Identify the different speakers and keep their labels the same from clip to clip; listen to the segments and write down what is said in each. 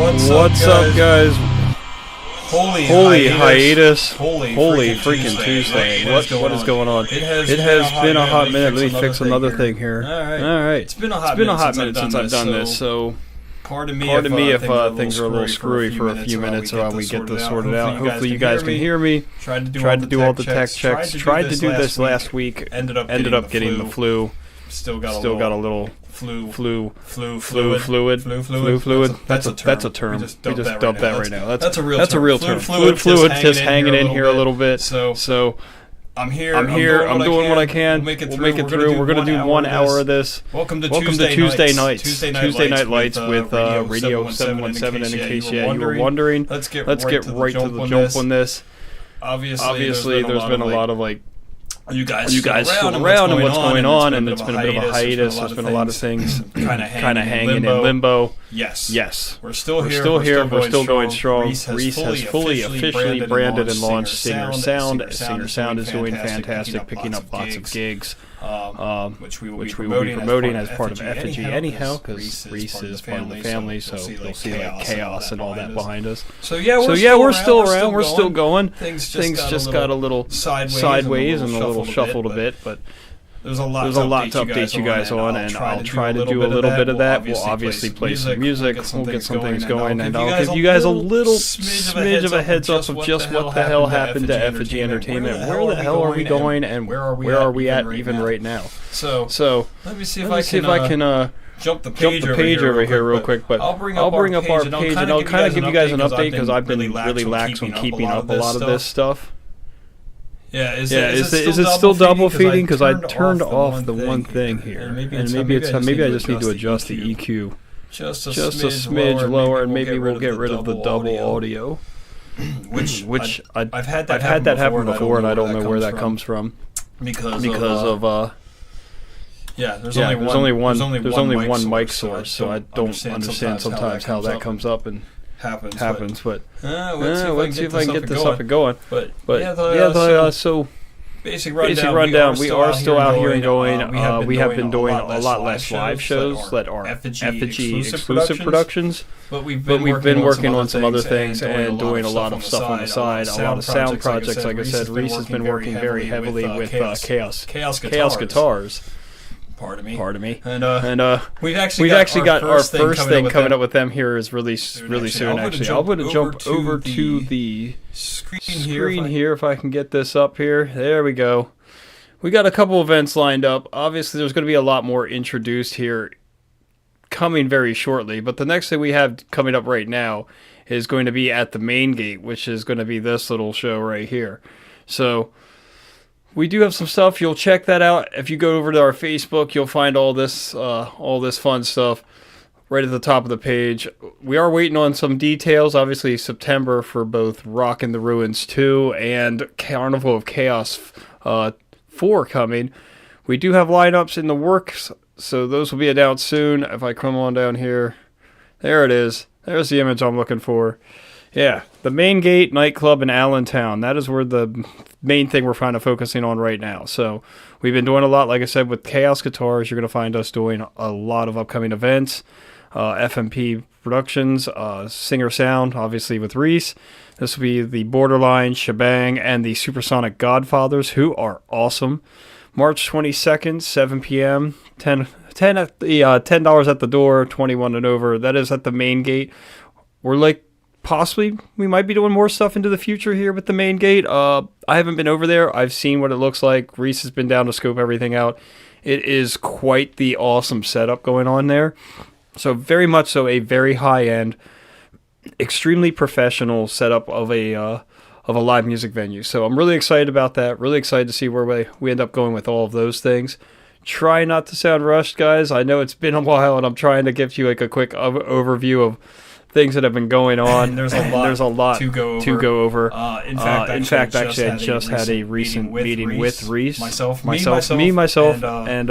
Speaker 1: What's up, guys?
Speaker 2: Holy hiatus.
Speaker 1: Holy
Speaker 2: freaking Tuesday.
Speaker 1: What is going on?
Speaker 2: It has been a hot minute. Let me fix another thing here. Alright.
Speaker 1: It's been a hot minute since I've done this, so pardon me if things are a little screwy for a few minutes while we get this sorted out. Hopefully you guys can hear me. Tried to do all the tech checks. Tried to do this last week. Ended up getting the flu. Still got a little fluid. That's a term. We just dubbed that right now. That's a real term. Fluid just hanging in here a little bit. So I'm here. I'm doing what I can. We'll make it through. We're gonna do 1 hour of this. Welcome to Tuesday nights. Tuesday night lights with Radio 717. And in case you were wondering, let's get right to the jump on this. Obviously, there's been a lot of you guys still around and what's going on, and it's been a bit of a hiatus. There's been a lot of things kind of hanging in limbo. Yes. We're still here. We're still going strong. Reese has fully officially branded and launched Singer Sound. Singer Sound is doing fantastic, picking up lots of gigs, which we will be promoting as part of Effigy anyhow, because Reese is part of the family, so you'll see chaos and all that behind us. So yeah, we're still around. We're still going. Things just got a little sideways and a little shuffled a bit, but there's a lot to update you guys on, and I'll try to do a little bit of that. We'll obviously play some music, we'll get some things going, and I'll give you guys a little smidge of a heads up of just what the hell happened to Effigy Entertainment. Where the hell are we going, and where are we at even right now? So let me see if I can jump the page over here real quick, but I'll bring up our page, and I'll kind of give you guys an update, because I've been really lax on keeping up a lot of this stuff. Yeah, is it still double feeding? Because I turned off the one thing here, and maybe I just need to adjust the EQ just a smidge lower, and maybe we'll get rid of the double audio. Which I've had that happen before, and I don't know where that comes from because of there's only one mic source, so I don't understand sometimes how that comes up and happens, but let's see if I can get this up and going. So basic rundown. We are still out here and going. We have been doing a lot less live shows that are Effigy exclusive productions, but we've been working on some other things and doing a lot of stuff on the side. A lot of sound projects. Like I said, Reese has been working very heavily with Chaos Guitars. Pardon me. And we've actually got our first thing coming up with them here is really soon. Actually, I'm going to jump over to the screen here if I can get this up here. There we go. We got a couple events lined up. Obviously, there's going to be a lot more introduced here coming very shortly. But the next thing we have coming up right now is going to be at the main gate, which is going to be this little show right here. So we do have some stuff. You'll check that out. If you go over to our Facebook, you'll find all this fun stuff right at the top of the page. We are waiting on some details. Obviously, September for both Rock in the Ruins 2 and Carnival of Chaos 4 coming. We do have lineups in the works, so those will be announced soon. If I come on down here, there it is. There's the image I'm looking for. Yeah, the Main Gate nightclub in Allentown. That is where the main thing we're kind of focusing on right now. So we've been doing a lot, like I said, with Chaos Guitars. You're going to find us doing a lot of upcoming events. FMP Productions, Singer Sound, obviously with Reese. This will be the Borderline, Shebang, and the Supersonic Godfathers, who are awesome. March 22nd, 7 p.m., $10 at the door, 21 and over. That is at the Main Gate. We're possibly we might be doing more stuff into the future here with the Main Gate. I haven't been over there. I've seen what it looks like. Reese has been down to scope everything out. It is quite the awesome setup going on there. So very much so a very high-end, extremely professional setup of a live music venue. So I'm really excited about that. Really excited to see where we end up going with all of those things. Try not to sound rushed, guys. I know it's been a while, and I'm trying to give you a quick overview of things that have been going on. There's a lot to go over. In fact, actually, I just had a recent meeting with Reese, myself, and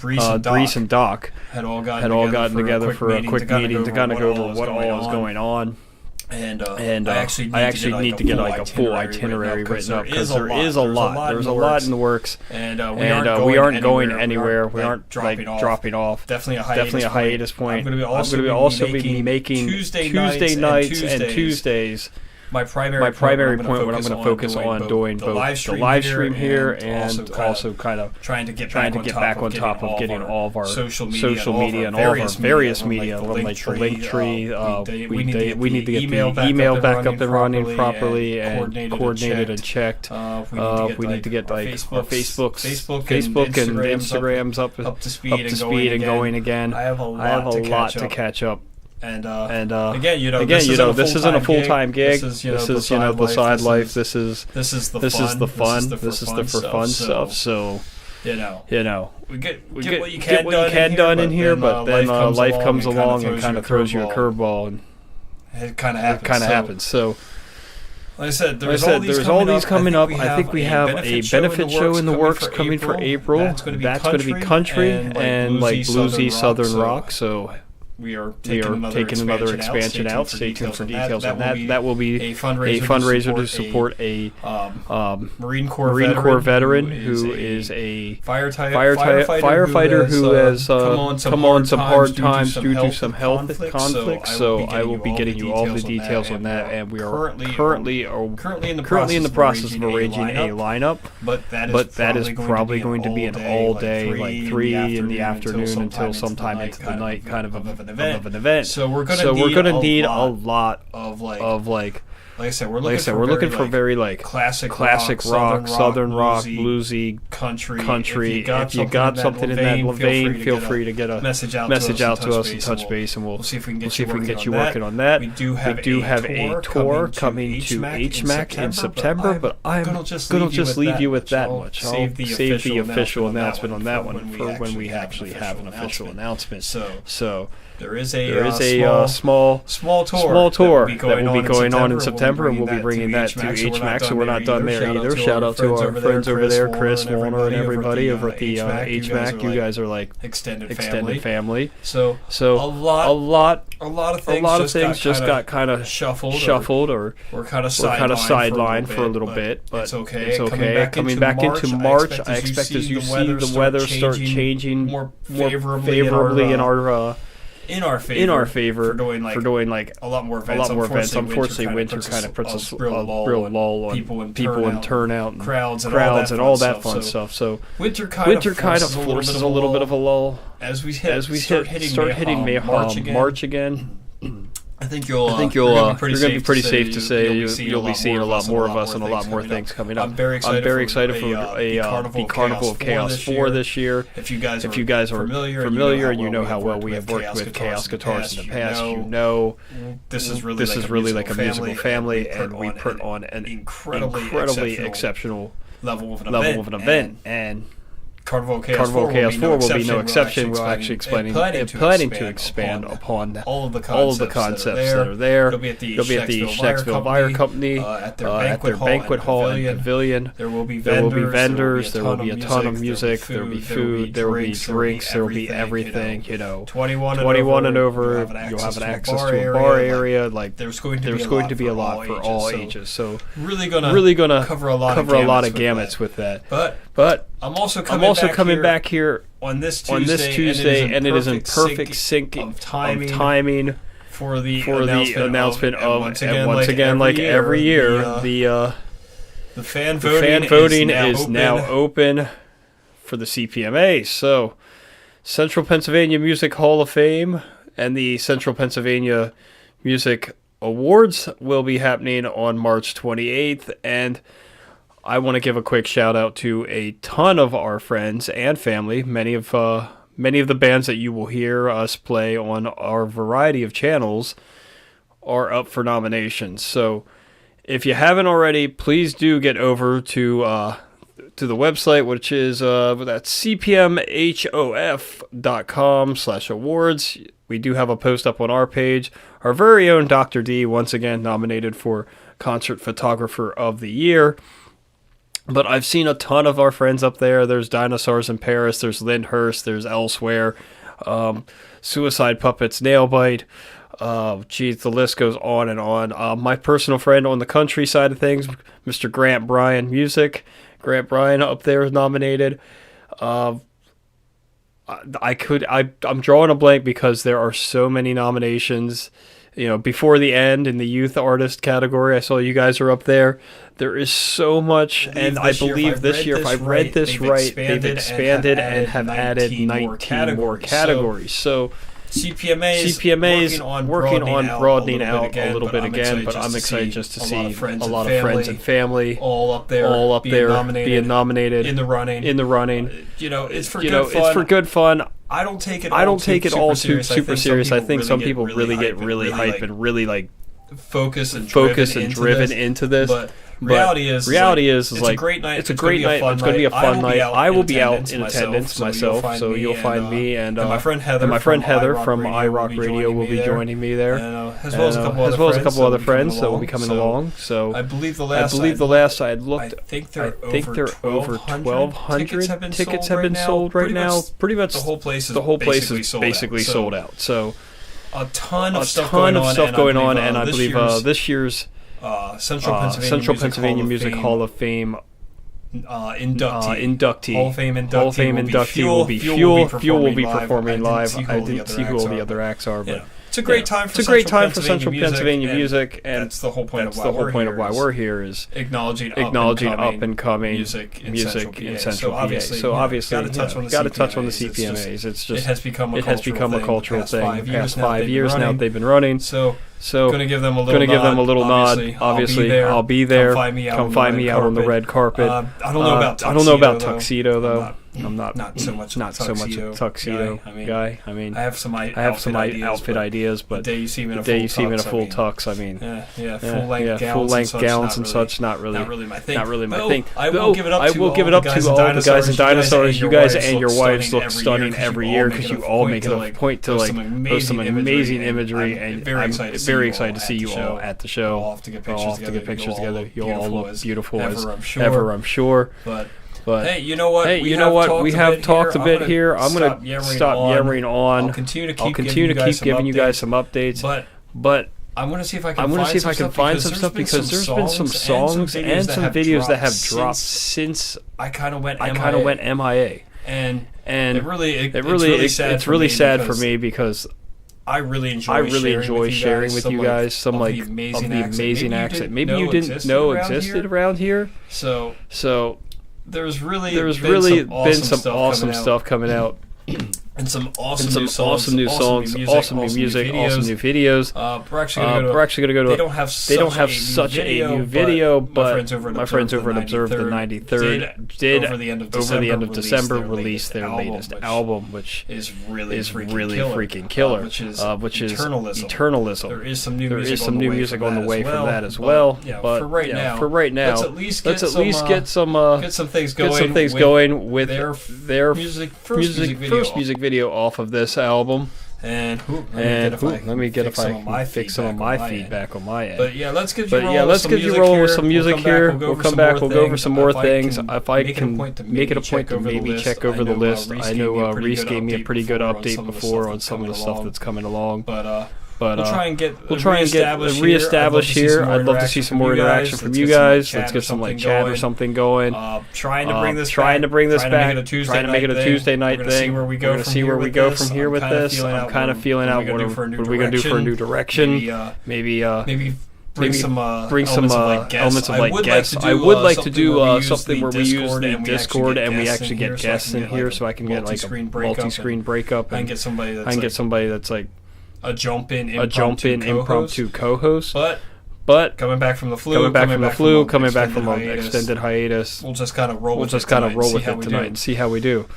Speaker 1: Reese and Doc had all gotten together for a quick meeting to kind of go over what all is going on. And I actually need to get like a full itinerary written up because there is a lot. There's a lot in the works, and we aren't going anywhere. We aren't dropping off. Definitely a hiatus point. I'm going to also be making Tuesday nights and Tuesdays. My primary point, what I'm going to focus on doing both the live stream here and also kind of trying to get back on top of getting all of our social media and all of our various media, like the link tree. We need to get the email back up and running properly and coordinated and checked. We need to get like our Facebook and Instagrams up to speed and going again. I have a lot to catch up. And again, this isn't a full-time gig. This is the side life. This is the fun. This is the for fun stuff. So we get what you can done in here, but then life comes along and kind of throws you a curveball, and it kind of happens. So. Like I said, there's all these coming up. I think we have a benefit show in the works coming for April. That's going to be country and like bluesy southern rock. So. We are taking another expansion out. Stay tuned for details on that. That will be a fundraiser to support a Marine Corps veteran who is a firefighter who has come on some hard times due to some health conflicts. So I will be getting you all the details on that. And we are currently in the process of arranging a lineup. But that is probably going to be an all day, like 3 in the afternoon until sometime into the night, kind of an event. So we're gonna need a lot of like I said, we're looking for very like classic rock, southern rock, bluesy, country. If you got something in that vein, feel free to get a message out to us and touch base, and we'll see if we can get you working on that. We do have a tour coming to HMAC in September, but I'm gonna just leave you with that much. I'll save the official announcement on that one for when we actually have an official announcement. So. There is a small tour that will be going on in September, and we'll be bringing that to HMAC, so we're not done there either. Shout out to our friends over there, Chris, Warner, and everybody over at the HMAC. You guys are like extended family. So a lot of things just got kind of shuffled or kind of sidelined for a little bit, but it's okay. Coming back into March, I expect as you see the weather start changing more favorably in our favor for doing like a lot more events. Unfortunately, winter kind of puts a real lull on people and turnout and crowds and all that fun stuff. So winter kind of forces a little bit of a lull as we start hitting March again. I think you're going to be pretty safe to say you'll be seeing a lot more of us and a lot more things coming up. I'm very excited for the Carnival of Chaos 4 this year. If you guys are familiar and you know how well we have worked with Chaos Guitars in the past, you know this is really like a musical family, and we put on an incredibly exceptional level of an event. And Carnival Chaos 4 will be no exception. We're actually planning to expand upon all of the concepts that are there. It'll be at the Schnecksville Fire Company, at their banquet hall and pavilion. There will be vendors. There will be a ton of music. There will be food. There will be drinks. There will be everything. 21 and over. You'll have an access to a bar area. Like there's going to be a lot for all ages. So really gonna cover a lot of gamuts with that. But I'm also coming back here on this Tuesday, and it is in perfect sync of timing for the announcement of once again, like every year, the fan voting is now open for the CPMA. So, Central Pennsylvania Music Hall of Fame and the Central Pennsylvania Music Awards will be happening on March 28th, and I want to give a quick shout out to a ton of our friends and family. Many of the bands that you will hear us play on our variety of channels are up for nominations. So if you haven't already, please do get over to the website, which is that's cpmhof.com/awards. We do have a post up on our page. Our very own Dr. D, once again nominated for Concert Photographer of the Year. But I've seen a ton of our friends up there. There's Dinosaurs in Paris. There's Lyndhurst. There's Elsewhere. Suicide Puppets, Nailbite. Geez, the list goes on and on. My personal friend on the country side of things, Mr. Grant Bryan Music. Grant Bryan up there is nominated. I'm drawing a blank because there are so many nominations. You know, before the end in the youth artist category, I saw you guys are up there. There is so much, and I believe this year, if I've read this right, they've expanded and have added 19 more categories. So CPMA's working on broadening out a little bit again, but I'm excited just to see a lot of friends and family
Speaker 2: all up there
Speaker 1: being nominated
Speaker 2: in the running. You know, it's for
Speaker 1: good fun.
Speaker 2: I don't take it all too
Speaker 1: super serious. I think some people really get really hype and really like
Speaker 2: focus and
Speaker 1: driven into this.
Speaker 2: But reality is
Speaker 1: it's
Speaker 2: a great night.
Speaker 1: It's a great night. It's going to be a fun night. I will be out in attendance myself, so you'll find me and
Speaker 2: my friend Heather
Speaker 1: from iRock Radio will be joining me there,
Speaker 2: as well as a couple
Speaker 1: other friends that will be coming along. So
Speaker 2: I believe the last I had looked, I think they're over 1,200
Speaker 1: tickets have been sold right now. Pretty much
Speaker 2: the whole place
Speaker 1: is basically sold out. So
Speaker 2: a ton of stuff
Speaker 1: going on, and I believe this year's
Speaker 2: Central
Speaker 1: Pennsylvania Music Hall of Fame inductee.
Speaker 2: Hall of Fame inductee
Speaker 1: will be Fuel. Fuel will be performing live. I didn't see who all the other acts are, but
Speaker 2: it's a great time for Central Pennsylvania music, and that's the whole point of why
Speaker 1: we're here is
Speaker 2: acknowledging
Speaker 1: up and coming
Speaker 2: music in
Speaker 1: Central PA. So obviously, got to touch on the CPMAs. It's just it has become a cultural thing. The past 5 years now they've been running. So
Speaker 2: gonna give them a little nod.
Speaker 1: Obviously, I'll be there. Come find me out on the red carpet.
Speaker 2: I don't know about
Speaker 1: tuxedo though. I'm not so much a tuxedo guy. I mean,
Speaker 2: I have some
Speaker 1: outfit ideas, but
Speaker 2: the day you see me in a
Speaker 1: full tux, I mean,
Speaker 2: full length
Speaker 1: gowns and such, not really my thing.
Speaker 2: I will give it up to all the guys in Dinosaurs.
Speaker 1: You guys and your wives look stunning every year because you all make it a point to like post some amazing imagery, and I'm very excited to see you all at the show.
Speaker 2: We'll have to get pictures together.
Speaker 1: You'll all look beautiful as
Speaker 2: ever,
Speaker 1: I'm sure.
Speaker 2: But hey, you know what?
Speaker 1: We have talked a bit here. I'm going to stop yammering on.
Speaker 2: I'll continue to keep
Speaker 1: giving you guys some updates.
Speaker 2: But I want to see if I can find some stuff
Speaker 1: because there's been some songs and some videos that have dropped since
Speaker 2: I kind of went
Speaker 1: MIA.
Speaker 2: And
Speaker 1: it's really sad for me because
Speaker 2: I really enjoy sharing with you guys
Speaker 1: some like of the amazing acts that maybe you didn't know existed around here. So
Speaker 2: there's really
Speaker 1: been some awesome stuff coming out.
Speaker 2: And some awesome new songs,
Speaker 1: awesome new music, awesome new videos.
Speaker 2: We're actually going to go to.
Speaker 1: They don't have such a new video, but my friends over at Observe the 93rd did over the end of December release their latest album, which
Speaker 2: is really
Speaker 1: freaking killer, which is Eternalism.
Speaker 2: There is some
Speaker 1: new music on the way from that as well. But for right now, let's at least get some things going with their first music video off of this album. Let me get if I can fix some of my feedback on my end.
Speaker 2: But yeah, let's get you rolling with some music here.
Speaker 1: We'll come back. We'll go over some more things. If I can make it a point to maybe check over the list. I know Reese gave me a pretty good update before on some of the stuff that's coming along. But
Speaker 2: we'll try and get
Speaker 1: reestablished here. I'd love to see some more interaction from you guys. Let's get some like chat or something going.
Speaker 2: Trying to bring this back.
Speaker 1: Trying to make it a Tuesday night thing. We're going to see where we go from here with this. I'm kind of feeling out what are we going to do for a new direction. Maybe bring some elements of like guests. I would like to do something where we use the Discord and we actually get guests in here, so I can get like a multi-screen breakup and I can get somebody that's like
Speaker 2: a jump in impromptu
Speaker 1: co-host.
Speaker 2: But coming back from the flu,
Speaker 1: coming back from an extended hiatus,
Speaker 2: we'll just kind of roll with it tonight
Speaker 1: and see how we do.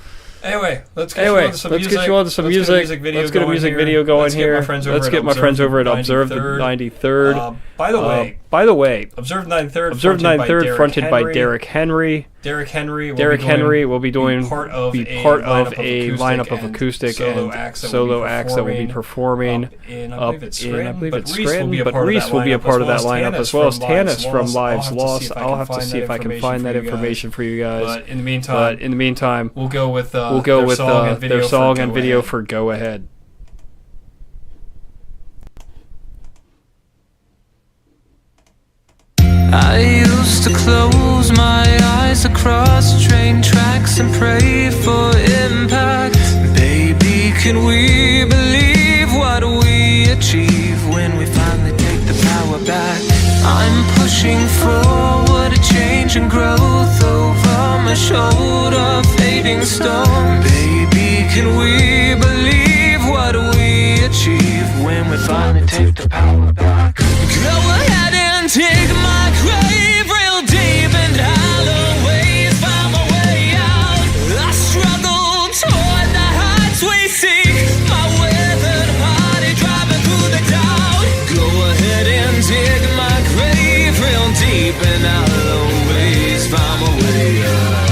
Speaker 2: Anyway, let's get you on to some music.
Speaker 1: Let's get a music video going here. Let's get my friends over at Observe the 93rd. By the way,
Speaker 2: Observe the 93rd
Speaker 1: fronted by Derek Henry.
Speaker 2: Derek Henry
Speaker 1: will be part of a lineup of acoustic and solo acts that will be performing up in, I believe it's Scranton, but Reese will be a part of that lineup as well as Tanis from Lives Lost. I'll have to see if I can find that information for you guys.
Speaker 2: But in the meantime,
Speaker 1: we'll go with their song and video for Go Ahead.
Speaker 3: I used to close my eyes across train tracks and pray for impact. Baby, can we believe what we achieve when we finally take the power back? I'm pushing forward a change and growth over my shoulder, fading stone. Baby, can we believe what we achieve when we finally take the power back? Go ahead and dig my grave real deep and hollow ways, find my way out. I struggle toward the heights we seek, my weathered body driving through the doubt. Go ahead and dig my grave real deep and hollow ways, find my way out.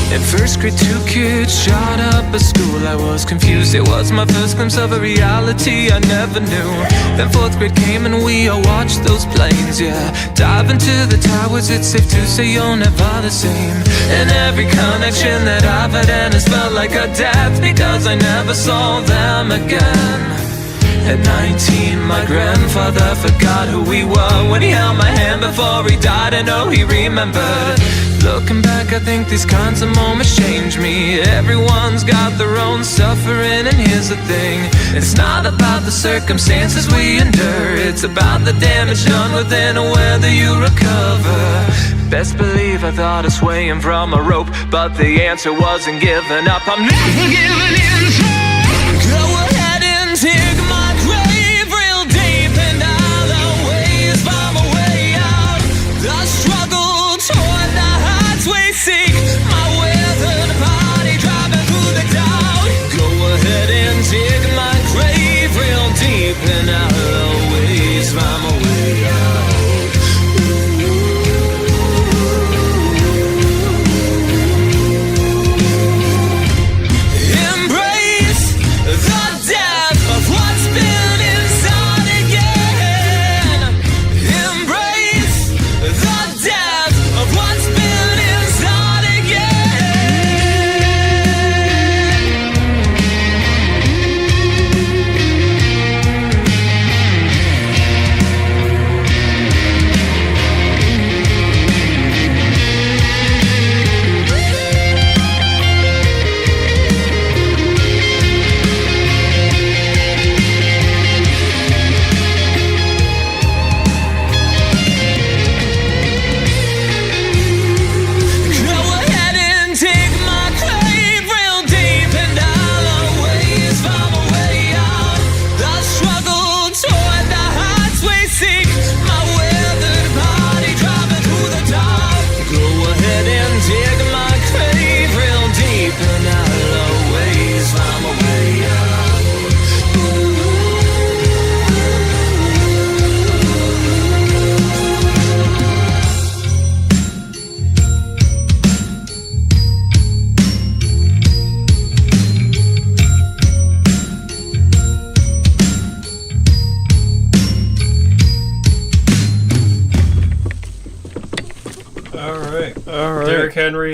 Speaker 3: In first grade, 2 kids shot up at school. I was confused, it was my first glimpse of a reality I never knew. Then 4th grade came and we all watched those planes, yeah. Dive into the towers, it's safe to say you're never the same. And every connection that I've had and has felt like a death, because I never saw them again. At 19, my grandfather forgot who we were when he held my hand before he died. I know he remembered. Looking back, I think these kinds of moments change me. Everyone's got their own suffering, and here's the thing: it's not about the circumstances we endure, it's about the damage done within and whether you recover. Best believe I thought of swaying from a rope, but the answer wasn't giving up. I'm never giving in. Go ahead and dig my grave real deep and I'll always find my way out. The struggle toward the heights we seek, my weathered body driving through the doubt. Go ahead and dig my grave real deep and I'll always find my way out.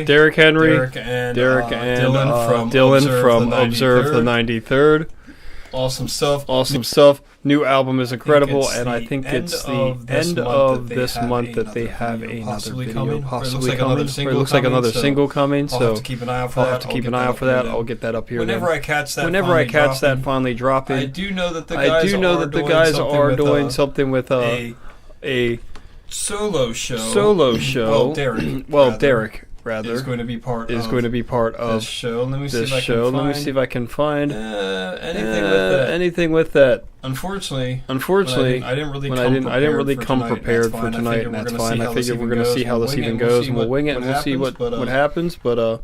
Speaker 1: Derek Henry,
Speaker 2: and
Speaker 1: Dylan from Observe the 93rd.
Speaker 2: Awesome stuff.
Speaker 1: Awesome stuff. New album is incredible, and I think it's the end of this month that they have another video possibly coming. It looks like another single coming, so
Speaker 2: I'll have to keep an eye out for that.
Speaker 1: I'll get that up here.
Speaker 2: Whenever I catch that
Speaker 1: finally dropping.
Speaker 2: I do know that the guys
Speaker 1: are doing something with a
Speaker 2: solo show.
Speaker 1: Derek is
Speaker 2: going to be part
Speaker 1: of
Speaker 2: this show. Let me see
Speaker 1: if I can find
Speaker 2: anything with that. Unfortunately, I didn't really come prepared for tonight, and that's fine. I figure we're going to see how this even goes, and we'll wing it, and we'll see what happens. But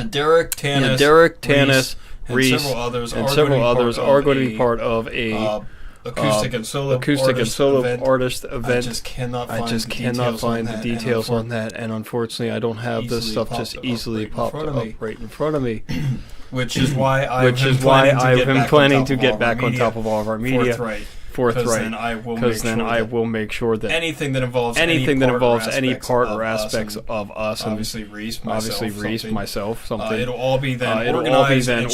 Speaker 1: Derek, Tanis, Reese, and several others are going to be part of a
Speaker 2: acoustic and solo
Speaker 1: artist event.
Speaker 2: I just cannot find
Speaker 1: the details on that, and unfortunately I don't have this stuff just easily popped up right in front of me.
Speaker 2: Which is why I've been planning to get back on top of all of our media
Speaker 1: because then I will make sure that
Speaker 2: anything that involves
Speaker 1: any part or aspects of us, and
Speaker 2: obviously Reese,
Speaker 1: myself, something.
Speaker 2: It'll all be then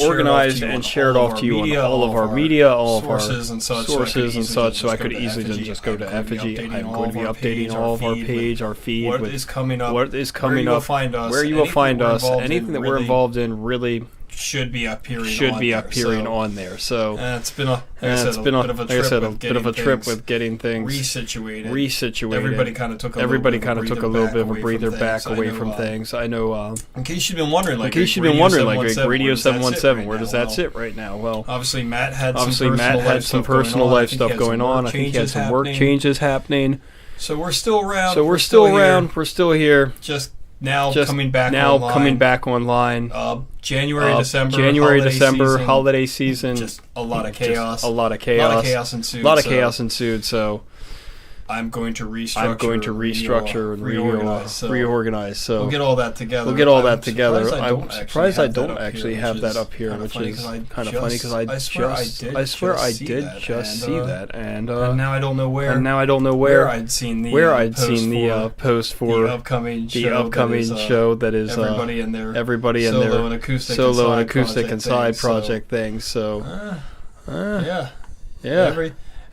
Speaker 1: organized and shared off to you on all of our media, all of our
Speaker 2: sources and
Speaker 1: such, so I could easily then just go to Effigy. I'm going to be updating all of our page, our feed,
Speaker 2: what is coming up,
Speaker 1: where you will find us, anything that we're involved in really
Speaker 2: should be appearing
Speaker 1: on there. So
Speaker 2: it's been a bit of a trip with
Speaker 1: getting things
Speaker 2: resituated. Everybody kind of took a little bit of a breather back away from things.
Speaker 1: I know.
Speaker 2: In case you've been wondering, like
Speaker 1: Radio 717, where does that sit right now? Well,
Speaker 2: obviously Matt had
Speaker 1: some personal life stuff going on. I think he had some work changes happening.
Speaker 2: So we're still around.
Speaker 1: We're still here.
Speaker 2: Just coming back online. January, December,
Speaker 1: holiday season.
Speaker 2: Just a lot of chaos.
Speaker 1: A lot of chaos ensued. So
Speaker 2: I'm going to restructure
Speaker 1: and reorganize. So
Speaker 2: we'll get all that together.
Speaker 1: I'm surprised I don't actually have that up here, which is kind of funny because I swear I did just see that, and
Speaker 2: now I don't know
Speaker 1: where
Speaker 2: I'd seen the
Speaker 1: post for
Speaker 2: the upcoming
Speaker 1: show that is
Speaker 2: everybody and their
Speaker 1: solo and acoustic and side project things. So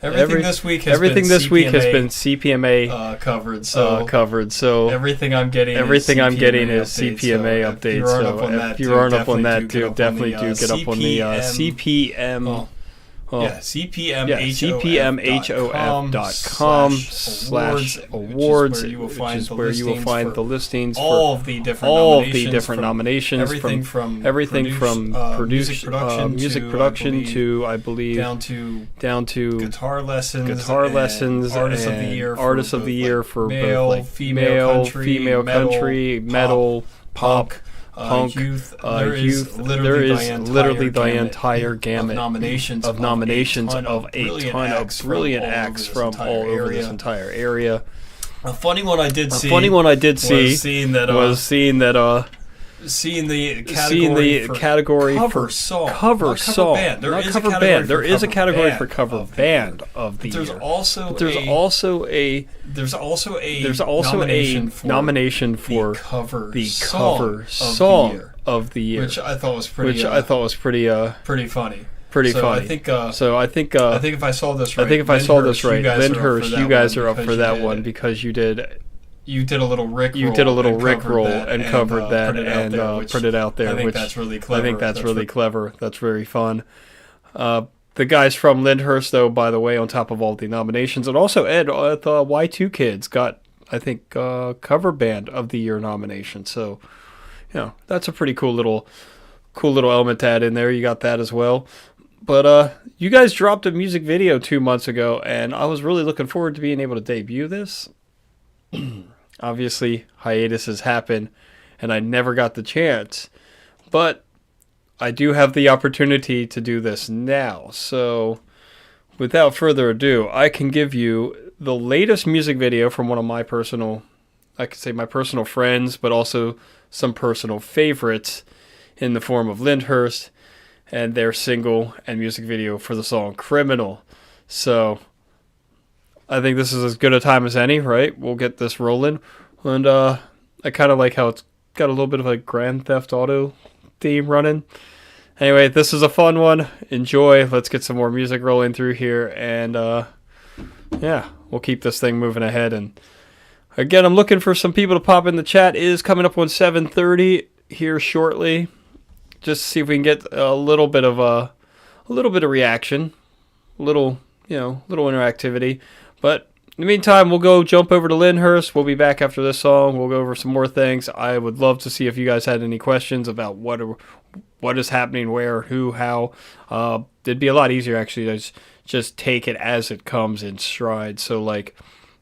Speaker 2: Everything this week has
Speaker 1: been CPMA
Speaker 2: covered. So everything I'm getting
Speaker 1: is CPMA updates. So if you aren't up on that, definitely do get up on the CPM. CPMHOF.com/awards, which is where you will find the listings for
Speaker 2: all of the different nominations,
Speaker 1: everything from music production to, I believe, down to
Speaker 2: guitar lessons,
Speaker 1: artist of the year for
Speaker 2: male,
Speaker 1: both female, country, metal, pop.
Speaker 2: Youth.
Speaker 1: There is literally the entire gamut
Speaker 2: of nominations
Speaker 1: of a ton of brilliant acts from all over this entire area.
Speaker 2: A funny one I did see
Speaker 1: was
Speaker 2: seeing the
Speaker 1: category
Speaker 2: for
Speaker 1: cover song. There is a category for cover band of the year. There's also a nomination for
Speaker 2: the
Speaker 1: cover song of the year,
Speaker 2: which I thought was pretty funny.
Speaker 1: I think
Speaker 2: if I saw this right,
Speaker 1: Lyndhurst, you guys are up for that one because you did a little Rick roll and covered that and put it out there.
Speaker 2: I think that's really clever.
Speaker 1: That's very fun. The guys from Lyndhurst, though, by the way, on top of all the nominations, and also Ed, the Y2 Kids got, I think, cover band of the year nomination. So, that's a pretty cool little element to add in there. You got that as well. But you guys dropped a music video 2 months ago, and I was really looking forward to being able to debut this. Obviously, hiatuses happen, and I never got the chance. But I do have the opportunity to do this now. So, without further ado, I can give you the latest music video from one of my personal friends, but also some personal favorites in the form of Lyndhurst and their single and music video for the song Criminal. So, I think this is as good a time as any, right? We'll get this rolling. And I kind of like how it's got a little bit of a Grand Theft Auto theme running. Anyway, this is a fun one. Enjoy. Let's get some more music rolling through here. And we'll keep this thing moving ahead. And again, I'm looking for some people to pop in the chat. It is coming up on 7:30 here shortly. Just to see if we can get a little bit of reaction. Little interactivity. But in the meantime, we'll go jump over to Lyndhurst. We'll be back after this song. We'll go over some more things. I would love to see if you guys had any questions about what is happening, where, who, how. It'd be a lot easier, actually, to just take it as it comes in stride. So,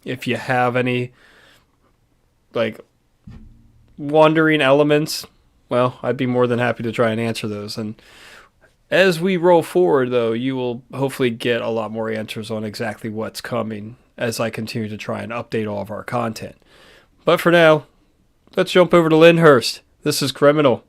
Speaker 1: if you have any, wandering elements, well, I'd be more than happy to try and answer those. And as we roll forward, though, you will hopefully get a lot more answers on exactly what's coming as I continue to try and update all of our content. But for now, let's jump over to Lyndhurst. This is Criminal.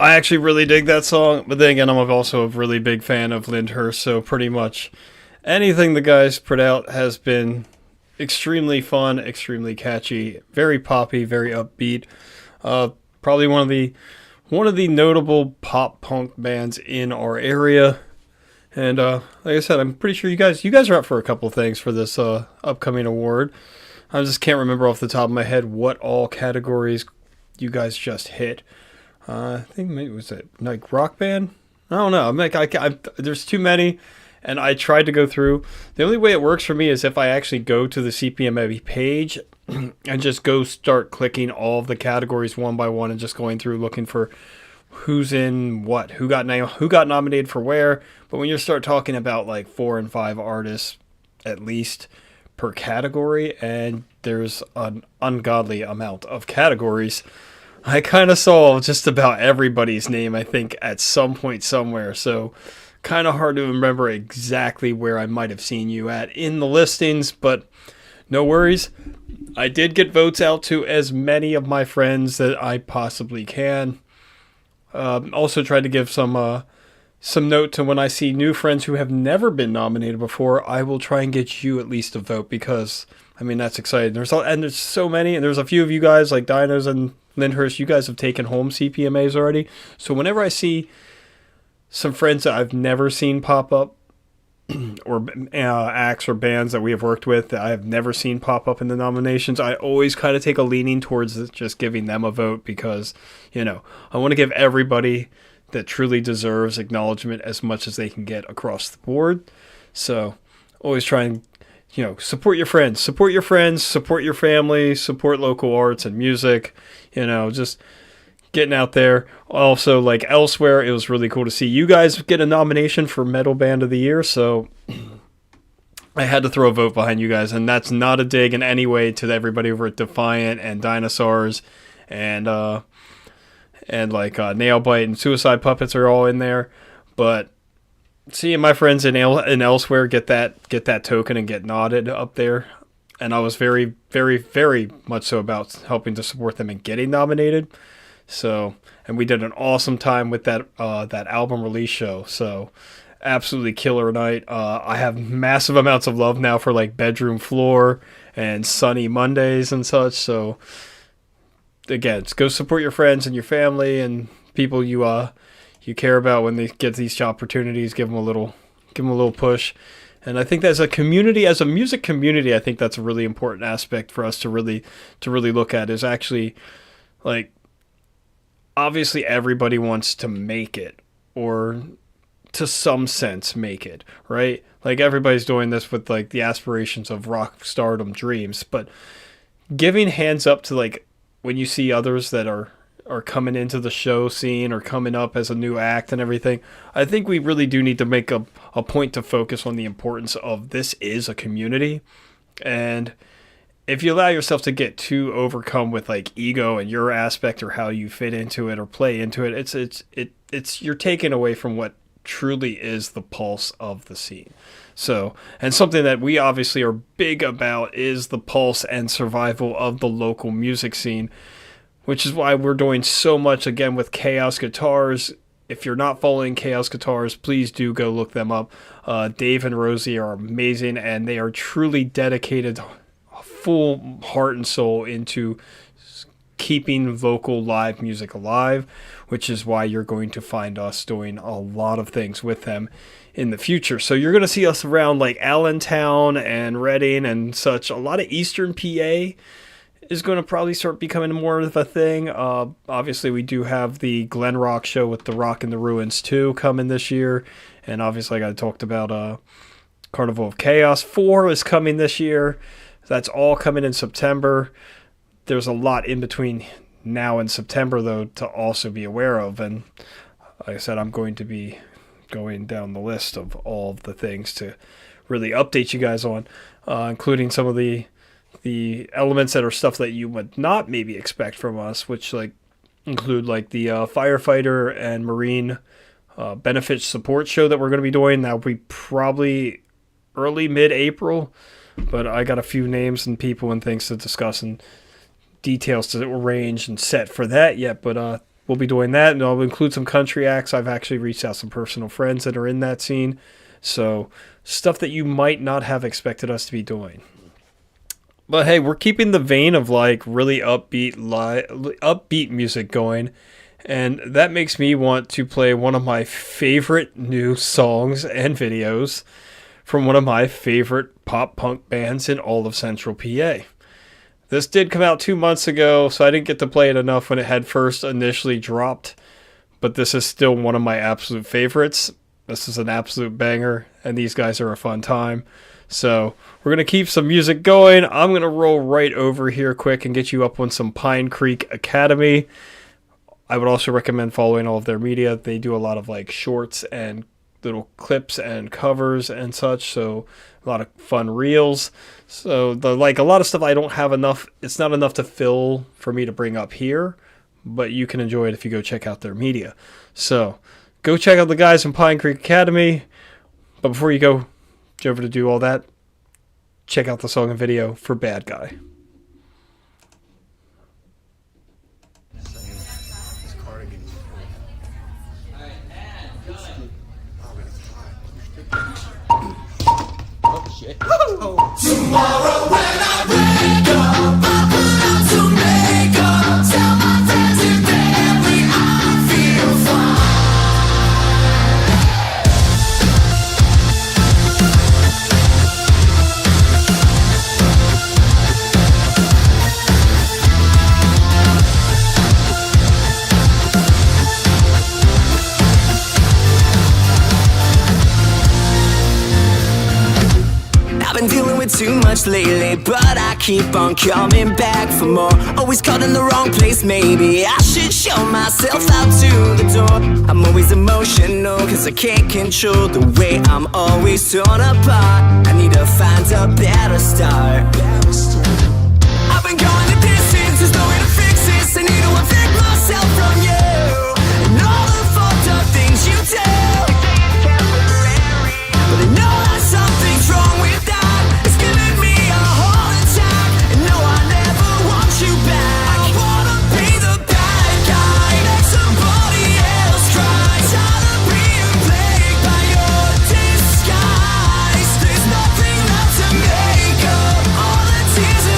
Speaker 1: I actually really dig that song, but then again, I'm also a really big fan of Lyndhurst, so pretty much anything the guys put out has been extremely fun, extremely catchy, very poppy, very upbeat. Probably one of the notable pop punk bands in our area. And like I said, I'm pretty sure you guys are up for a couple things for this upcoming award. I just can't remember off the top of my head what all categories you guys just hit. I think maybe was it like rock band? I don't know. I'm like there's too many, and I tried to go through. The only way it works for me is if I actually go to the CPMA page and just go start clicking all of the categories one by one and just going through looking for who's in what, who got nominated for where. But when you start talking about like 4 and 5 artists at least per category, and there's an ungodly amount of categories, I kind of saw just about everybody's name, I think, at some point somewhere. So kind of hard to remember exactly where I might have seen you at in the listings, but no worries. I did get votes out to as many of my friends that I possibly can. Also tried to give some note to when I see new friends who have never been nominated before, I will try and get you at least a vote, because I mean, that's exciting. There's so many, and there's a few of you guys like Dinos and Lyndhurst, you guys have taken home CPMAs already. So whenever I see some friends that I've never seen pop up, or acts or bands that we have worked with that I have never seen pop up in the nominations, I always kind of take a leaning towards just giving them a vote, because, I want to give everybody that truly deserves acknowledgement as much as they can get across the board. So always try and, support your friends, support your family, support local arts and music, just getting out there. Also, like elsewhere, it was really cool to see you guys get a nomination for Metal Band of the Year, so I had to throw a vote behind you guys, and that's not a dig in any way to everybody over at Defiant and Dinosaurs and Nailbite and Suicide Puppets are all in there, but seeing my friends in elsewhere get that token and get nodded up there, and I was very, very, very much so about helping to support them and getting nominated. So, and we did an awesome time with that album release show. So, absolutely killer night. I have massive amounts of love now for like Bedroom Floor and Sunny Mondays and such. So, again, go support your friends and your family and people you care about when they get these opportunities. Give them a little push. And I think as a community, as a music community, I think that's a really important aspect for us to really look at, is actually like, obviously everybody wants to make it, or to some sense make it, right? Like everybody's doing this with like the aspirations of rock stardom dreams, but giving hands up to like when you see others that are coming into the show scene or coming up as a new act and everything, I think we really do need to make a point to focus on the importance of this is a community. And if you allow yourself to get too overcome with like ego and your aspect or how you fit into it or play into it, it's you're taking away from what truly is the pulse of the scene. So, and something that we obviously are big about is the pulse and survival of the local music scene, which is why we're doing so much again with Chaos Guitars. If you're not following Chaos Guitars, please do go look them up. Dave and Rosie are amazing, and they are truly dedicated full heart and soul into keeping local live music alive, which is why you're going to find us doing a lot of things with them in the future. So you're going to see us around like Allentown and Reading and such. A lot of Eastern PA is going to probably start becoming more of a thing. Obviously, we do have the Glen Rock show with the Rock in the Ruins 2 coming this year. And obviously, like I talked about, Carnival of Chaos 4 is coming this year. That's all coming in September. There's a lot in between now and September, though, to also be aware of. And like I said, I'm going to be going down the list of all of the things to really update you guys on, including some of the elements that are stuff that you would not maybe expect from us, which like include like the firefighter and marine benefit support show that we're going to be doing. That'll be probably early mid-April. But I got a few names and people and things to discuss and details to arrange and set for that yet. But
Speaker 2: we'll be doing that, and I'll include some country acts. I've actually reached out to some personal friends that are in that scene, so stuff that you might not have expected us to be doing. But hey, we're keeping the vein of like really upbeat music going, and that makes me want to play one of my favorite new songs and videos from one of my favorite pop punk bands in all of Central PA. This did come out 2 months ago, so I didn't get to play it enough when it had first initially dropped, but this is still one of my absolute favorites. This is an absolute banger, and these guys are a fun time. So we're going to keep some music going. I'm going to roll right over here quick and get you up on some Pine Creek Academy. I would also recommend following all of their media. They do a lot of like shorts and little clips and covers and such, so a lot of fun reels. So a lot of stuff I don't have enough, it's not enough to fill for me to bring up here, but you can enjoy it if you go check out their media. So go check out the guys from Pine Creek Academy. But before you go over to do all that, check out the song and video for Bad Guy.
Speaker 3: Tomorrow when I wake up, I put on some makeup, tell my friends and family I feel fine. I've been dealing with too much lately, but I keep on coming back for more. Always caught in the wrong place, maybe I should show myself out to the door. I'm always emotional, cause I can't control the way I'm always torn apart. I need to find a better start. I've been going the distance, there's no way to fix this. I need to evict myself from you and all the fucked up things you do. But I know that something's wrong with that. It's giving me a heart attack, and no, I never want you back. I wanna be the bad guy, make somebody else cry. Tired of being plagued by your disguise. There's nothing left to make up all the tears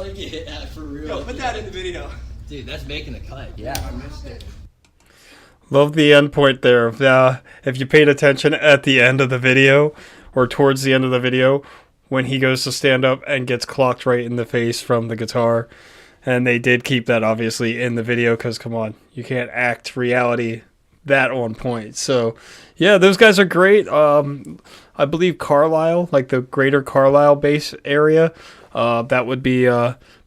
Speaker 4: like it, for real.
Speaker 5: Yo, put that in the video.
Speaker 4: Dude, that's making the cut. Yeah, I missed it.
Speaker 2: Love the end point there. If you paid attention at the end of the video, or towards the end of the video, when he goes to stand up and gets clocked right in the face from the guitar. And they did keep that, obviously, in the video, because, come on, you can't act reality that on point. So, yeah, those guys are great. I believe Carlisle, like the greater Carlisle base area, that would be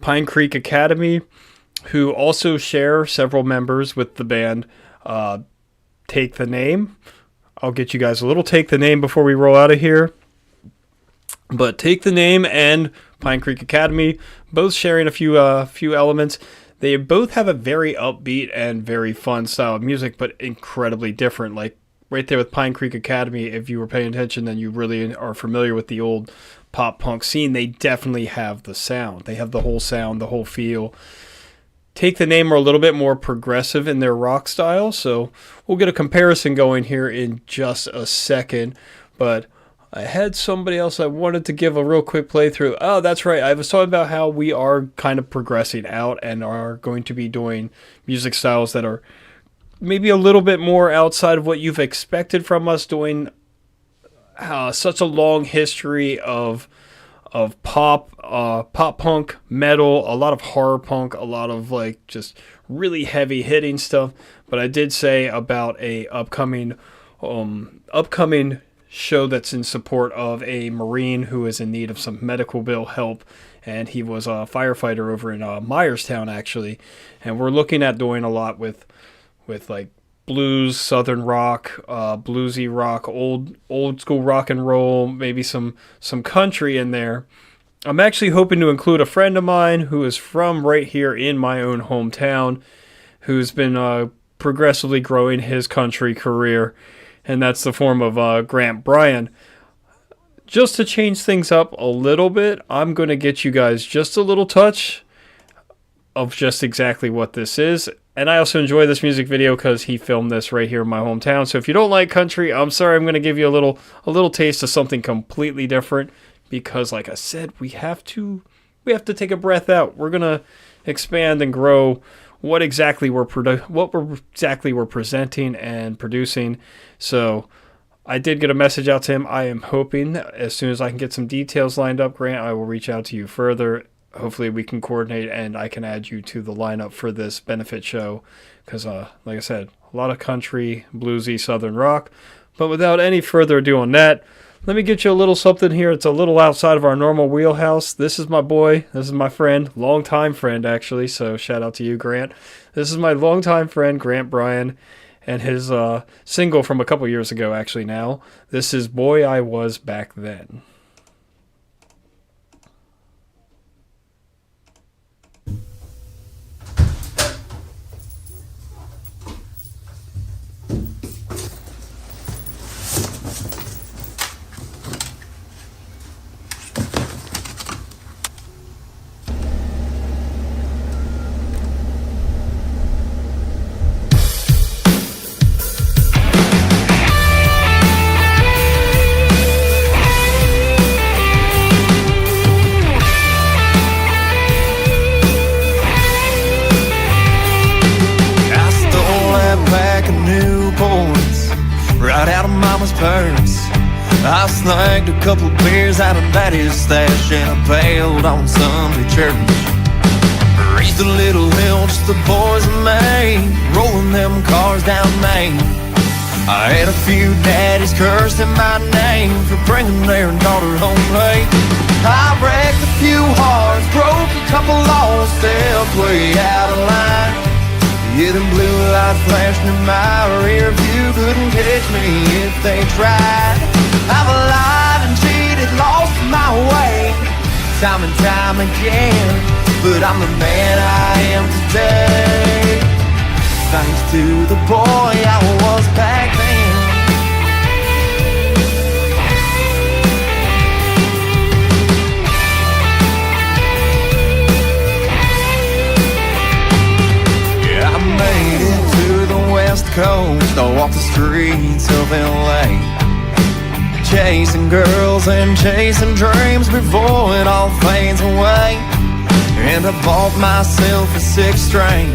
Speaker 2: Pine Creek Academy, who also share several members with the band. Take the Name. I'll get you guys a little Take the Name before we roll out of here. But Take the Name and Pine Creek Academy, both sharing a few elements. They both have a very upbeat and very fun style of music, but incredibly different. Like right there with Pine Creek Academy, if you were paying attention, then you really are familiar with the old pop punk scene. They definitely have the sound. They have the whole sound, the whole feel. Take the Name are a little bit more progressive in their rock style, so we'll get a comparison going here in just a second. But I had somebody else I wanted to give a real quick playthrough. Oh, that's right. I was talking about how we are kind of progressing out and are going to be doing music styles that are maybe a little bit more outside of what you've expected from us, doing such a long history of pop punk, metal, a lot of horror punk, a lot of like just really heavy hitting stuff. But I did say about a upcoming show that's in support of a Marine who is in need of some medical bill help, and he was a firefighter over in Myerstown, actually. And we're looking at doing a lot with like blues, southern rock, bluesy rock, old school rock and roll, maybe some country in there. I'm actually hoping to include a friend of mine who is from right here in my own hometown, who's been progressively growing his country career, and that's the form of Grant Bryan. Just to change things up a little bit, I'm going to get you guys just a little touch of just exactly what this is. And I also enjoy this music video because he filmed this right here in my hometown. So if you don't like country, I'm sorry, I'm going to give you a little taste of something completely different, because like I said, we have to take a breath out. We're going to expand and grow what exactly we're presenting and producing. So I did get a message out to him. I am hoping that as soon as I can get some details lined up, Grant, I will reach out to you further. Hopefully we can coordinate and I can add you to the lineup for this benefit show, because like I said, a lot of country, bluesy, southern rock. But without any further ado on that, let me get you a little something here. It's a little outside of our normal wheelhouse. This is my boy. This is my friend. Longtime friend, actually. So shout out to you, Grant. This is my longtime friend, Grant Bryan, and his single from a couple years ago, actually now. This is Boy I Was Back Then.
Speaker 3: I snagged a couple beers out of Daddy's stash and I bailed on Sunday church. Raised a little hill, just the boys and me, rolling them cars down Main. I had a few daddies cursing my name for bringing their daughter home late. I wrecked a few hearts, broke a couple laws, stepped way out of line. Yeah, them blue lights flashing in my rear view couldn't catch me if they tried. I've lied and cheated, lost my way, time and time again, but I'm the man I am today, thanks to the boy I was back then. Yeah, I made it to the West Coast, I walked the streets of LA, chasing girls and chasing dreams before it all fades away. And I bought myself a 6-string,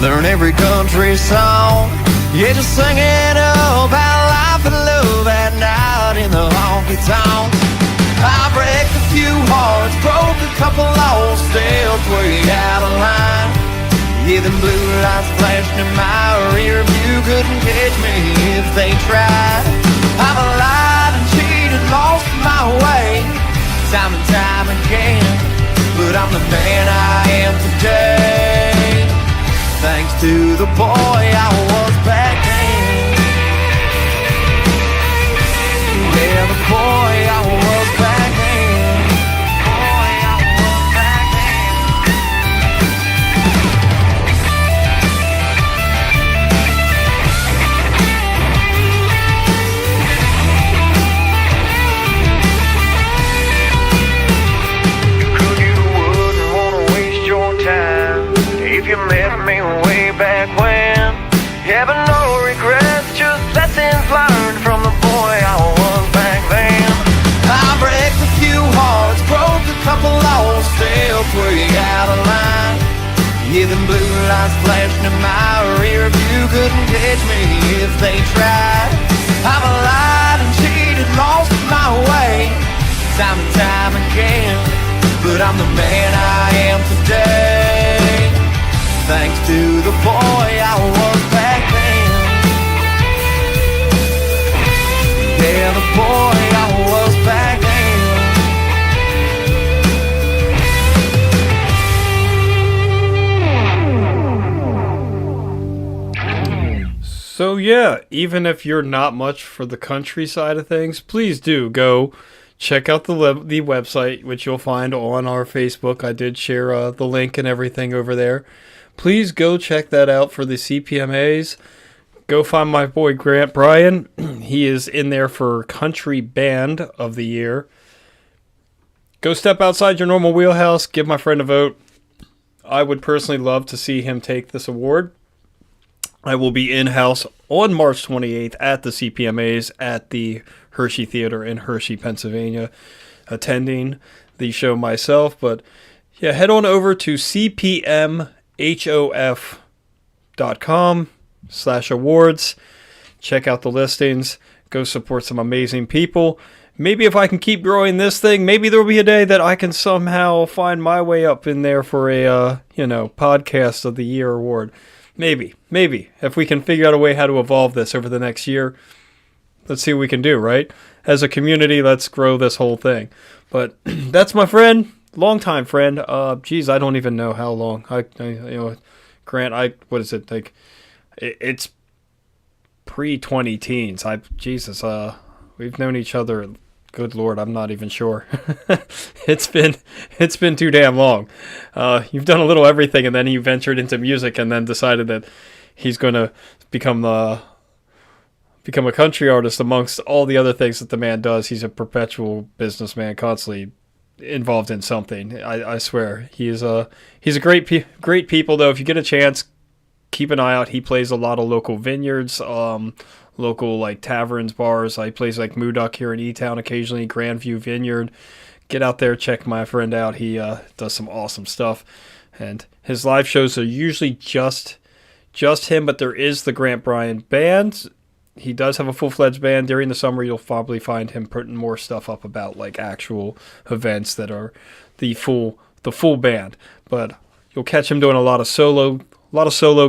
Speaker 3: learn every country song. Yeah, just singing about life and love at night in the honky-tonk. I break a few hearts, broke a couple lost, stepped way out of line. Yeah, them blue lights flashing in my rear view couldn't catch me if they tried. I've lied and cheated, lost my way, time and time again. But I'm the man I am today, thanks to the boy I was back then. Yeah, the boy I was back then. Boy I was back if you met me way back when. Having no regrets, just lessons learned from the boy I was back then. I break a few hearts, broke a couple lost, stepped way out of line. Yeah, them blue lights flashing in my rear view couldn't catch me if they tried. I've lied and cheated, lost my way, time and time again. But I'm the man I am today, thanks to the boy I was back then. Yeah, the boy I was back
Speaker 2: then. So yeah, even if you're not much for the country side of things, please do go check out the website, which you'll find on our Facebook. I did share the link and everything over there. Please go check that out for the CPMAs. Go find my boy Grant Bryan. He is in there for Country Band of the Year. Go step outside your normal wheelhouse. Give my friend a vote. I would personally love to see him take this award. I will be in-house on March 28th at the CPMAs at the Hershey Theater in Hershey, Pennsylvania, attending the show myself. But yeah, head on over to cpmhof.com/awards. Check out the listings. Go support some amazing people. Maybe if I can keep growing this thing, maybe there will be a day that I can somehow find my way up in there for a, Podcast of the Year award. Maybe. If we can figure out a way how to evolve this over the next year, let's see what we can do, right? As a community, let's grow this whole thing. But that's my friend, longtime friend. I don't even know how long. Grant, what is it? Like, it's pre-20 teens. We've known each other. Good Lord, I'm not even sure. It's been too damn long. You've done a little everything, and then you ventured into music, and then decided that he's going to become a country artist amongst all the other things that the man does. He's a perpetual businessman, constantly involved in something. I swear, he's a great people though. If you get a chance, keep an eye out. He plays a lot of local vineyards, local like taverns, bars. He plays like Mooduk here in E-Town occasionally, Grandview Vineyard. Get out there, check my friend out. He does some awesome stuff, and his live shows are usually just him, but there is the Grant Bryan Band. He does have a full-fledged band. During the summer, you'll probably find him putting more stuff up about like actual events that are the full band. But you'll catch him doing a lot of solo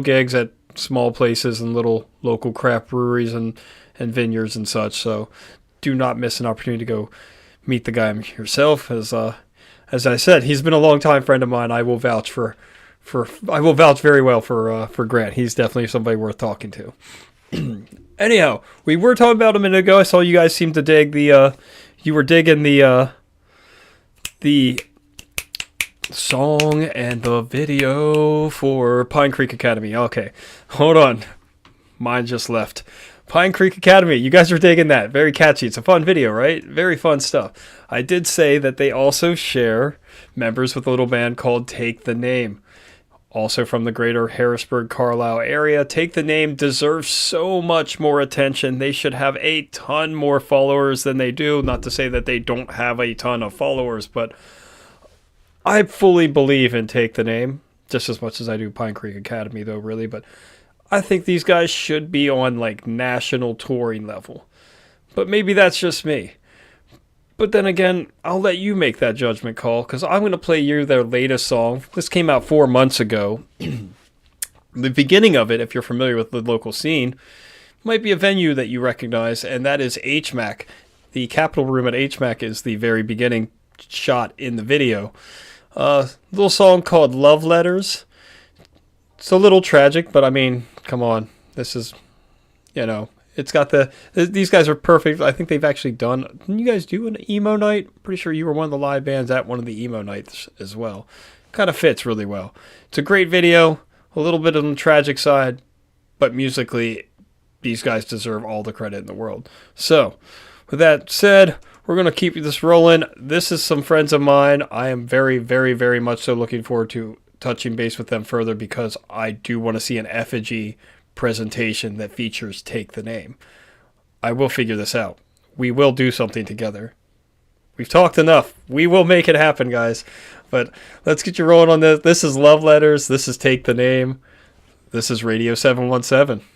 Speaker 2: gigs at small places and little local craft breweries and vineyards and such. So do not miss an opportunity to go meet the guy yourself. As I said, he's been a long-time friend of mine. I will vouch I will vouch very well for Grant. He's definitely somebody worth talking to. Anyhow, we were talking about a minute ago. I saw you guys seem to dig you were digging the song and the video for Pine Creek Academy. Okay, hold on. Mine just left. Pine Creek Academy. You guys are digging that. Very catchy. It's a fun video, right? Very fun stuff. I did say that they also share members with a little band called Take the Name. Also from the greater Harrisburg, Carlisle area. Take the Name deserves so much more attention. They should have a ton more followers than they do. Not to say that they don't have a ton of followers, but I fully believe in Take the Name, just as much as I do Pine Creek Academy, though, really. But I think these guys should be on, like, national touring level. But maybe that's just me. But then again, I'll let you make that judgment call, because I'm going to play you their latest song. This came out 4 months ago. The beginning of it, if you're familiar with the local scene, might be a venue that you recognize, and that is HMAC. The Capitol Room at HMAC is the very beginning shot in the video. Little song called Love Letters. It's a little tragic, but I mean, come on. This is, it's got these guys are perfect. I think they've actually done, didn't you guys do an emo night? Pretty sure you were one of the live bands at one of the emo nights as well. Kind of fits really well. It's a great video, a little bit on the tragic side, but musically, these guys deserve all the credit in the world. So, with that said, we're going to keep this rolling. This is some friends of mine. I am very, very, very much so looking forward to touching base with them further because I do want to see an effigy presentation that features Take the Name. I will figure this out. We will do something together. We've talked enough. We will make it happen, guys. But let's get you rolling on this. This is Love Letters. This is Take the Name. This is Radio 717.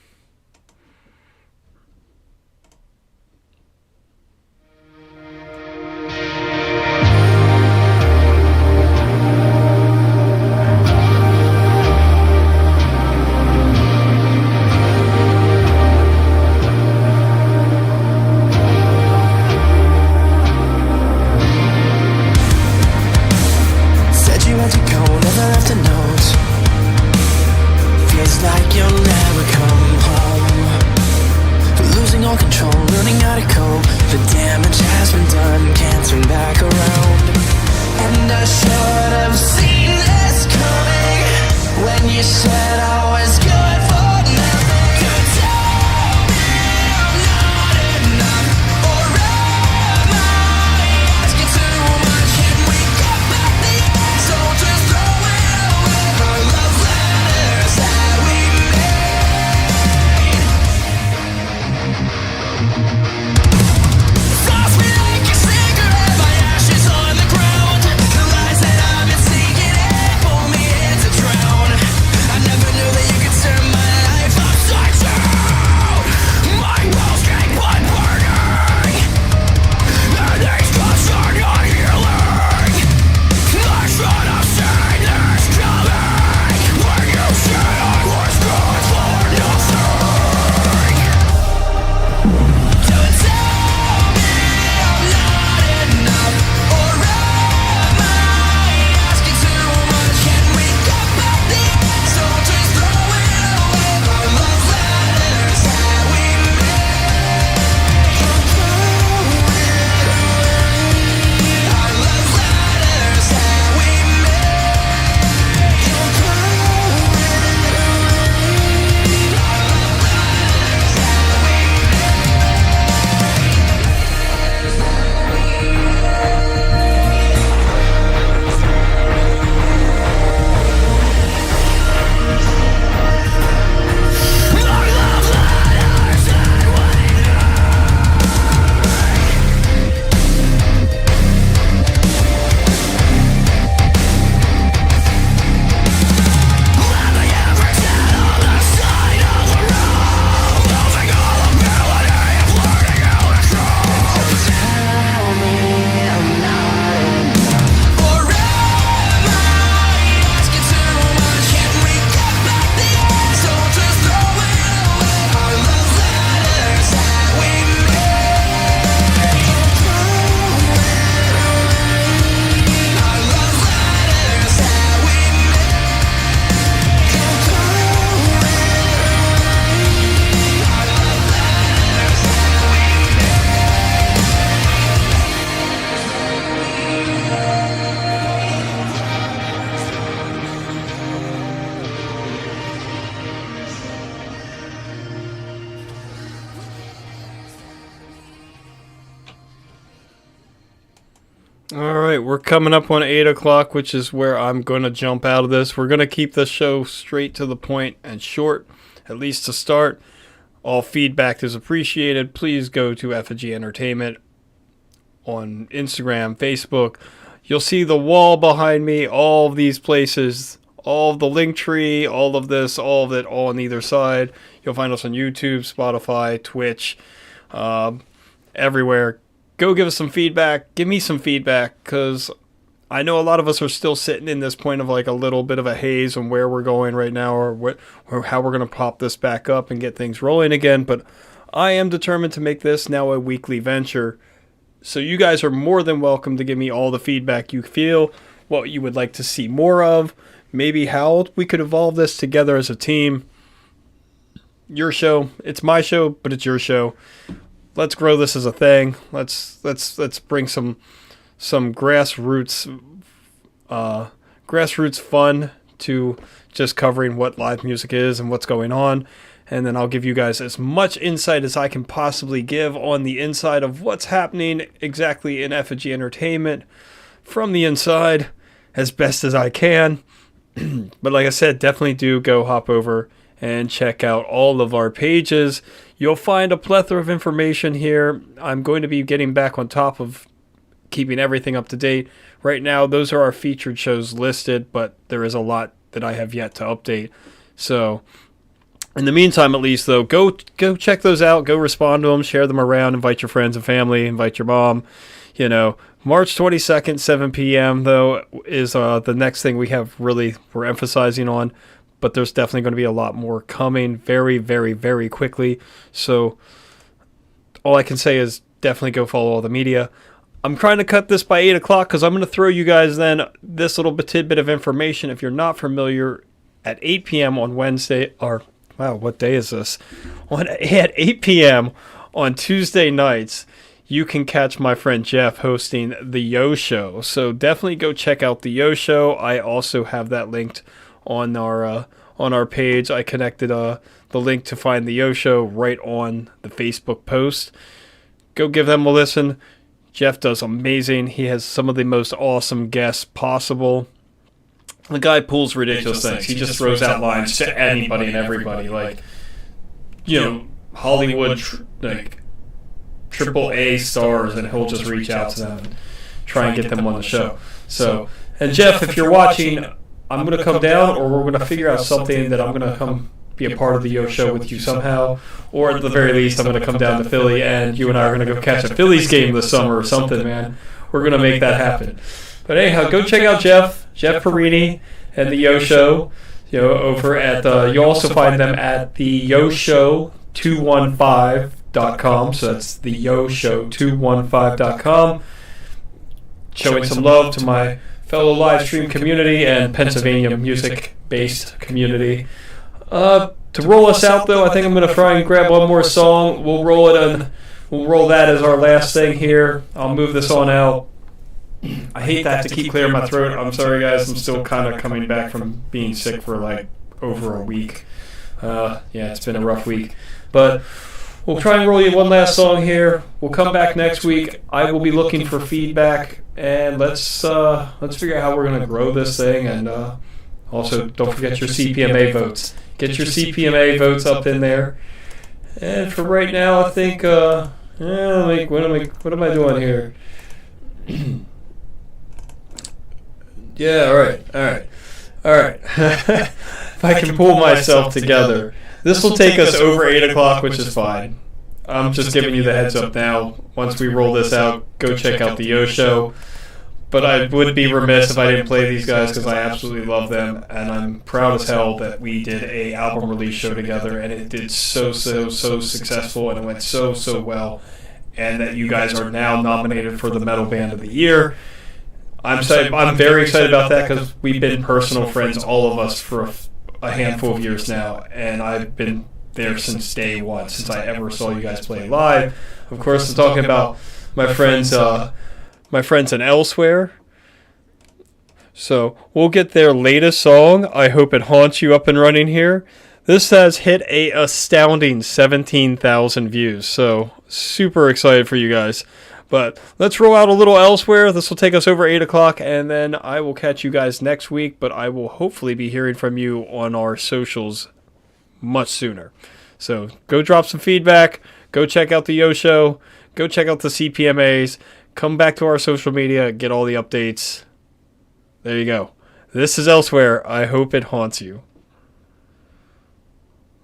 Speaker 2: All right, we're coming up on 8 o'clock, which is where I'm going to jump out of this. We're going to keep the show straight to the point and short, at least to start. All feedback is appreciated. Please go to Effigy Entertainment on Instagram, Facebook. You'll see the wall behind me, all of these places, all of the link tree, all of this, all of it, all on either side. You'll find us on YouTube, Spotify, Twitch, everywhere. Go give us some feedback. Give me some feedback, because I know a lot of us are still sitting in this point of like a little bit of a haze on where we're going right now, or how we're going to pop this back up and get things rolling again. But I am determined to make this now a weekly venture. So you guys are more than welcome to give me all the feedback you feel, what you would like to see more of, maybe how we could evolve this together as a team. Your show, it's my show, but it's your show. Let's grow this as a thing. Let's bring some grassroots fun to just covering what live music is and what's going on. And then I'll give you guys as much insight as I can possibly give on the inside of what's happening exactly in Effigy Entertainment from the inside as best as I can. But like I said, definitely do go hop over and check out all of our pages. You'll find a plethora of information here. I'm going to be getting back on top of keeping everything up to date. Right now, those are our featured shows listed, but there is a lot that I have yet to update. So in the meantime, at least, though, go check those out. Go respond to them. Share them around. Invite your friends and family. Invite your mom. You know, March 22nd, 7 p.m., though, is the next thing we're emphasizing on. But there's definitely going to be a lot more coming very, very, very quickly. So all I can say is definitely go follow all the media. I'm trying to cut this by 8 o'clock because I'm going to throw you guys then this little tidbit of information. If you're not familiar, at 8 p.m. on Wednesday, or wow, what day is this? At 8 p.m. on Tuesday nights, you can catch my friend Jeff hosting The Yo Show. So definitely go check out The Yo Show. I also have that linked on our page. I connected the link to find The Yo Show right on the Facebook post. Go give them a listen. Jeff does amazing. He has some of the most awesome guests possible. The guy pulls ridiculous things. He just throws out lines to anybody and everybody, like, you know, Hollywood, like triple A stars, and he'll just reach out to them and try and get them on the show. So, and Jeff, if you're watching, I'm going to come down, or we're going to figure out something that I'm going to come be a part of the Yo Show with you somehow, or at the very least, I'm going to come down to Philly, and you and I are going to go catch a Phillies game this summer or something, man. We're going to make that happen. But anyhow, go check out Jeff Perini and the Yo Show. You know, over at you also find them at the YoShow215.com. So that's the YoShow215.com. Showing some love to my fellow live stream community and Pennsylvania music-based community. To roll us out, though, I think I'm going to try and grab one more song. We'll roll that as our last thing here. I'll move this on out. I hate that to keep clearing my throat. I'm sorry, guys. I'm still kind of coming back from being sick for like over a week. Yeah, it's been a rough week. But we'll try and roll you one last song here. We'll come back next week. I will be looking for feedback, and let's figure out how we're going to grow this thing. And also, don't forget your CPMA votes. Get your CPMA votes up in there. And for right now, I think, what am I doing here? Yeah, all right. If I can pull myself together. This will take us over 8 o'clock, which is fine. I'm just giving you the heads up now. Once we roll this out, go check out the Yo Show. But I would be remiss if I didn't play these guys, because I absolutely love them, and I'm proud as hell that we did a album release show together, and it did so successful, and it went so well, and that you guys are now nominated for the Metal Band of the Year. I'm very excited about that, because we've been personal friends, all of us, for a handful of years now, and I've been there since day one, since I ever saw you guys play live. Of course, I'm talking about my friends in Elsewhere. So we'll get their latest song. I hope it haunts you up and running here. This has hit a astounding 17,000 views. So super excited for you guys. But let's roll out a little Elsewhere. This will take us over 8 o'clock, and then I will catch you guys next week. But I will hopefully be hearing from you on our socials much sooner. So go drop some feedback. Go check out the Yo Show. Go check out the CPMAs. come back to our social media, get all the updates. There you go. This is Elsewhere. I hope it haunts you.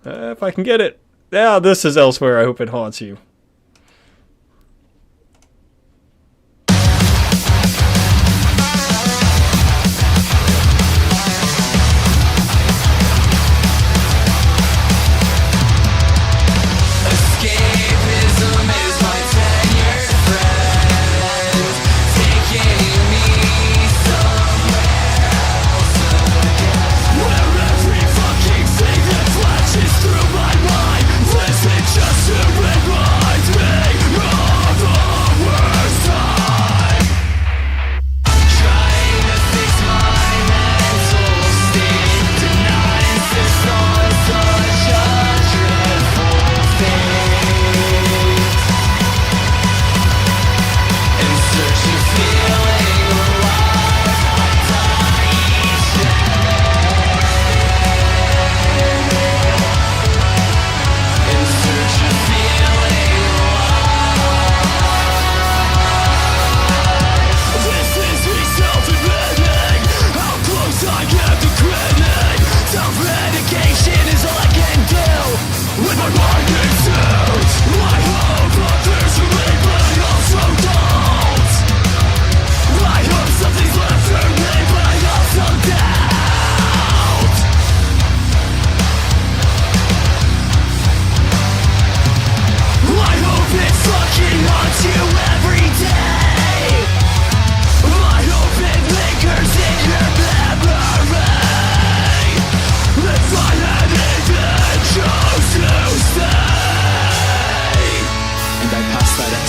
Speaker 2: If I can get it. Yeah, this is Elsewhere. I hope it haunts you.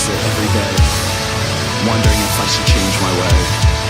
Speaker 3: Every day, wondering if I should change my way.